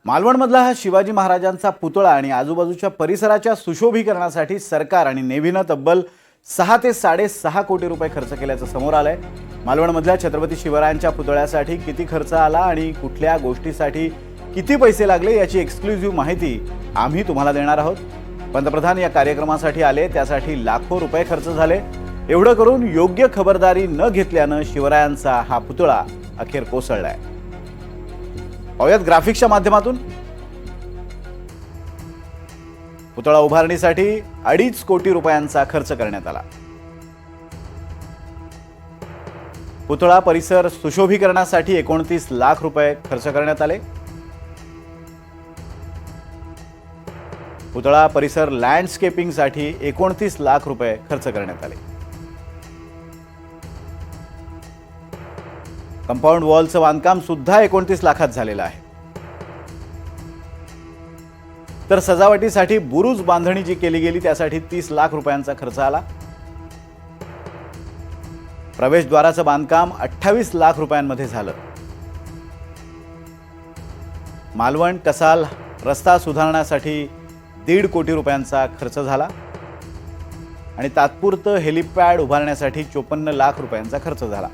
मालवणमधला हा शिवाजी महाराजांचा पुतळा आणि आजूबाजूच्या परिसराच्या सुशोभीकरणासाठी सरकार आणि नेव्हीनं तब्बल 6 ते 6.5 कोटी रुपये खर्च केल्याचं समोर आलंय। मालवणमधल्या छत्रपती शिवरायांच्या पुतळ्यासाठी किती खर्च आला आणि कुठल्या गोष्टीसाठी किती पैसे लागले याची एक्सक्लुझिव्ह माहिती आम्ही तुम्हाला देणार आहोत। पंतप्रधान या कार्यक्रमासाठी आले, त्यासाठी लाखो रुपये खर्च झाले। एवढं करून योग्य खबरदारी न घेतल्यानं शिवरायांचा हा पुतळा अखेर कोसळलाय। पाहूयात ग्राफिक्सच्या माध्यमातून। पुतळा उभारणीसाठी 2.5 कोटी रुपयांचा खर्च करण्यात आला। पुतळा परिसर सुशोभीकरणासाठी 29 लाख रुपये खर्च करण्यात आले। पुतळा परिसर लँडस्केपिंगसाठी 29 लाख रुपये खर्च करण्यात आले। कंपाऊंड वॉलचं बांधकाम सुद्धा 29 लाखात झालेलं आहे। तर सजावटीसाठी बुरुज बांधणी जी केली गेली त्यासाठी 30 लाख रुपयांचा खर्च आला। प्रवेशद्वाराचं बांधकाम 28 लाख रुपयांमध्ये झालं। मालवण कसाल रस्ता सुधारण्यासाठी 1.5 कोटी रुपयांचा खर्च झाला आणि तात्पुरतं हेलिपॅड उभारण्यासाठी 54 लाख रुपयांचा खर्च झाला।